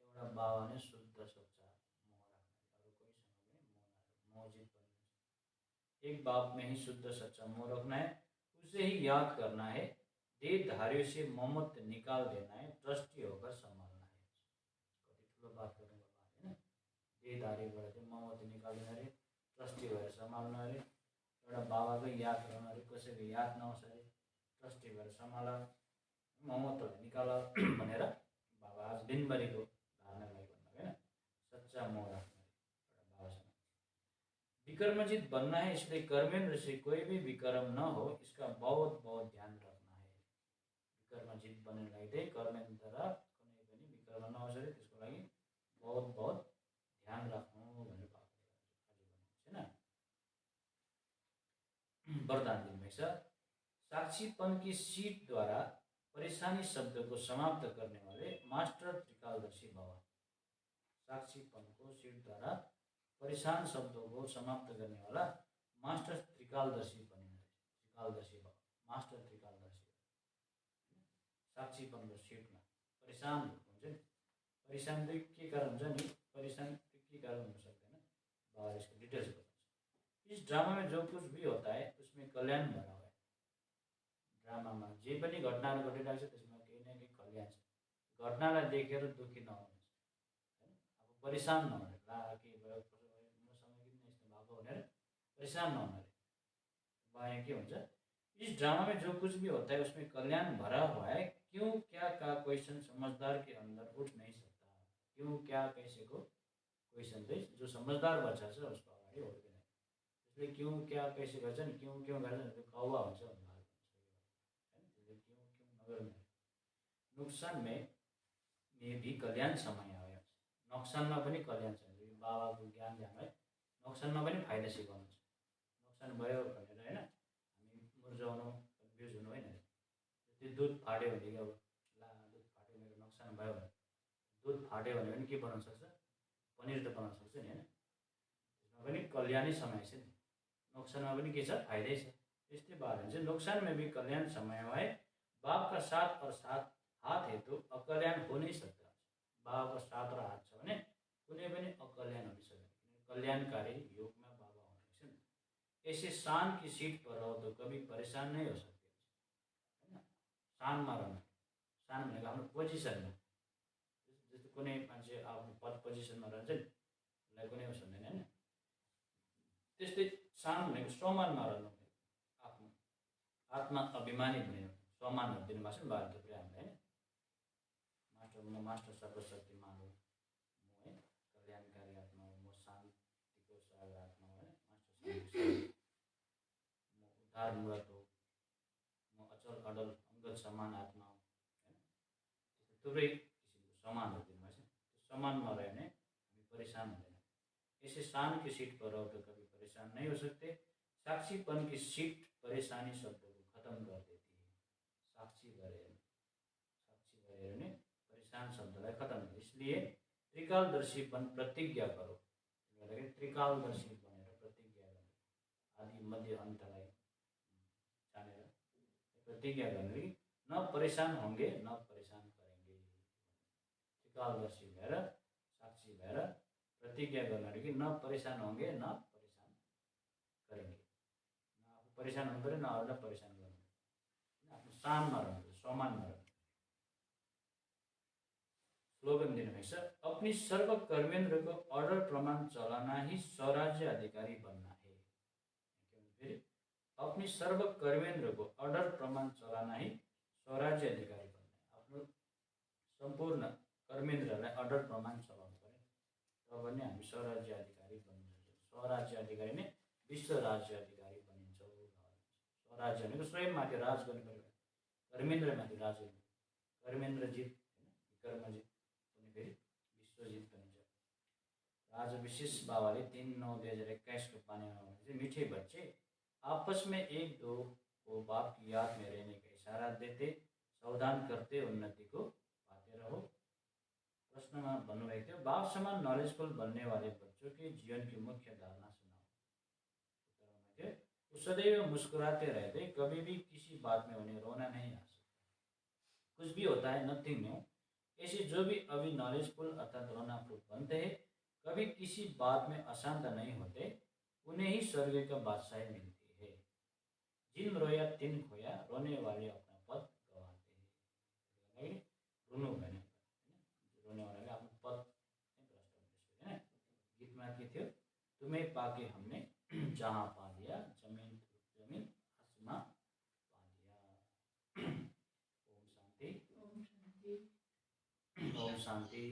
एउटा बाबा नै शुद्ध सच्चा मोह राख्ने, अरू कोहीसँग पनि मोहजित बन्नु। एक बाप में ही शुद्ध सच्चा मोह रखना है, उसे ही याद करना है, देहधारियों से ममत्व निकाल देना है, ट्रस्टी होकर संभालना है। कति ठुलो बात गर्नु बाबाले, हैन। देहधारीबाट चाहिँ ममत्व निकाल्नु अरे, ट्रस्टी भएर सम्हाल्नु अरे, एउटा बाबाको याद गर्नु अरे, कसैको याद नहोस् अरे, ट्रस्टी भएर सम्हाल, ममत्वलाई निकाल भनेर बाबा आज दिनभरिको धारणालाई भन्नु, हैन। सच्चा मोह राख्नु एउटा बाबासँग। विकर्मजित बनना है, इसलिए कर्मेंद्र से कोई भी विकर्म न हो, इसका बहुत बहुत ध्यान रखना है। विकर्मजित बन्नलाई चाहिँ कर्मेन्द्र कुनै पनि विकर्म नहोस् अरे, त्यसको लागि बहुत बहुत ध्यान राख्नु भनेर बाबाले आज भन्नुहुन्छ, हैन। वरदान दिनुभएको छ, साक्षीपन की सीट द्वारा परेशानी शब्द को समाप्त करने वाले मास्टर त्रिकालदर्शी बाबा। साक्षीपन को सीट द्वारा परेशान शब्दों को समाप्त करने वाला मास्टर त्रिकालदर्शी बनिनु। त्रिकालदर्शी बाबा, मास्टर त्रिकालदर्शी। साक्षीपनको सीटमा परेशान हुन्छ नि, परेशान चाहिँ के कारण हुन्छ नि, परेशान के कारण हुन सक्दैन, बाबाले यसको डिटेल्स बताउँछ। इस ड्रामा में जो कुछ भी होता है उसमें कल्याण भरा हुआ है। ड्रामामा जे पनि घटनाहरू घटिरहेको छ त्यसमा केही न केही कल्याण छ। घटनालाई देखेर दुःखी नहुनु होइन, अब परेशान नहुने, ला के भयो मसँग किन यस्तो भएको भनेर परेशान नहुने। वहाँ के हुन्छ, इस ड्रामा में जो कुछ भी होता है उसमें कल्याण भरा हुआ है, क्यों क्या का क्वेश्चन समझदार के अंदर उठ नहीं सकता। क्यों क्या कैसे को क्वेश्चन चाहिँ जो समझदार बच्चा छ उसको अगाडि उठ्दैन। त्यसले क्यों क्या कैसे गर्छ नि, क्यों क्यों गर्छ त्यो कौवा हुन्छ भन्नु होइन, त्यसले क्यों क्यों नगर्ने। नुकसान में भी कल्याण समय आयो, नोक्सानमा पनि कल्याण छ। बाबाको ज्ञानले हामीलाई नोक्सानमा पनि फाइदा सिकाउनुहुन्छ। नोक्सान भयो भनेर होइन हामी मुर्झाउनु, कन्फ्युज हुनु होइन। त्यो दुध फाट्यो भने अब ला दुध फाट्यो मेरो नोक्सान भयो भने, दुध फाट्यो भने पनि के बनाउन सक्छ, पनिर त बनाउन सक्छ नि होइन। त्यसमा पनि कल्याणै समय छ नि, नोक्सानमा पनि के छ, फाइदै छ। त्यस्तै बारे चाहिँ नोक्सान में भी कल्याण समय है, बाप का साथ और साथ हाथ है तो अकल्याण हो नहीं सकता। बाबाको साथ र हात छ भने कुनै पनि अकल्याण हुन सक्दैन, कल्याणकारी योगमा बाबा हुनुहुन्छ नि। ऐसे शान की सीट पर रहो तो कभी परेशान नहीं हो सकते होइन। शानमा रहनु, शान भनेको आफ्नो पोजिसनमा, जस्तो कुनै मान्छे आफ्नो पद पोजिसनमा रहन्छ नि उसलाई कुनै उस हुँदैन होइन। त्यस्तै शान भनेको सम्मानमा रहनु, आफ्नो आत्मा अभिमानी हुने, सम्मानहरू दिनुभएको छ नि बाबा थुप्रै हामीलाई होइन। मास्टर म मास्टर सर्वशक्तिमान हो, म है कल्याणकारी आत्मा हो, म शान्तिको सागर आत्मा हो होइन, मास्टर शान्ति, म उद्धारमूलक हो, म अचल अडल अङ्गद समान आत्मा हो होइन। त्यस्तो थुप्रै किसिमको सम्मानहरू दिनुभएको छ। त्यो सम्मानमा रह्यो भने हामी परेशान हुँदैन। ऐसे शान की सीट पर रहो तो कभी परेशान नहीं हो सकते। साक्षीपन की सीट परेशानी शब्द को खत्म कर देती है। साक्षी भरे भने परेशान शब्दलाई खत्म कर, इसलिए त्रिकालदर्शीपन प्रतिज्ञा करो। त्रिकालदर्शी बनेर प्रतिज्ञा गर्नु, आदि मध्य अन्तलाई जानेर प्रतिज्ञा गर्नु कि न परेशान होंगे न परेशान करेंगे। त्रिकालदर्शी भएर साक्षी भएर प्रतिज्ञा गर्नु कि न परेशान होंगे न परेशान करेंगे। न आफू परेशान हुनु पऱ्यो न अरूलाई परेशान गर्नु, आफ्नो शानमा रहनु, सम्मानमा रहनु। स्लोगन दिनुभएको छ, अपनी सर्व कर्मेंद्र को ऑर्डर प्रमाण चलाना ही स्वराज्य अधिकारी बनना है। फिर अपनी सर्व कर्मेंद्र को ऑर्डर प्रमाण चलाना ही स्वराज्य अधिकारी बनना है। आफ्नो सम्पूर्ण कर्मेन्द्रलाई अर्डर प्रमाण चलाउनु पर्यो, तब पनि हामी स्वराज्य अधिकारी बनिन्छ। स्वराज्य अधिकारी नै विश्व राज्य अधिकारी बनिन्छौँ। स्वराज्य भनेको स्वयंमाथि राज गर्नु पर्यो, कर्मेन्द्रमाथि राज गर्नु, कर्मेन्द्रजित होइन, कर्मजित पनि फेरि विश्वजित बनिन्छ। आज विशेष बाबाले 3/9/2021 को पानीमा भने चाहिँ मीठे बच्चे आपस में एक दो को बाप की याद में रहने का इशारा देते सावधान करते उन्नति को पाते रहो। प्रश्नमा भन्नुभएको थियो, बाप समान नॉलेजफुल बनने वाले बच्चों के जीवन की मुख्य धारणा सुनाओ। उत्तरमा थियो, वो सदैव मुस्कुराते रहते, कभी भी किसी बात में उन्हें रोना नहीं आ सकता। कुछ भी होता है नथिंग न्यू, ऐसे जो भी अभी नॉलेजफुल अर्थात रोना प्रूफ बनते हैं, कभी किसी बात में अशांत नहीं होते, उन्हें ही स्वर्ग का बादशाही मिलती है। जिन रोया तिन खोया, रोने वाले अपना पद गवाते हैं। रुनु भने रोने वाले आफ्नो पद भ्रष्ट हुँदैछ होइन। गीतमा के थियो, तुम्हें पाके हमने जहाँ पा लिया, जमीन जमीन आसमां पा लिया। ओम शांति ओम शांति ओम शांति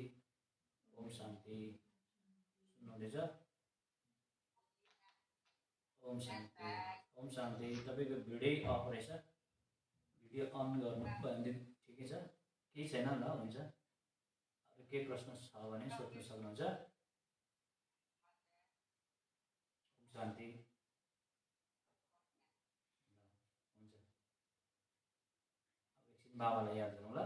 ओम शांति। सुन्नुहुँदैछ? ओम शांति ओम शांति। तपाईँको भिडियो अफ रहेछ, भिडियो अन गर्नु भने ठिकै छ, केही छैन ल, हुन्छ। अरू केही प्रश्न छ भने सोध्न सक्नुहुन्छ। ओम शांति। हुन्छ, अब एकछिन बाबालाई याद गरौँ ल।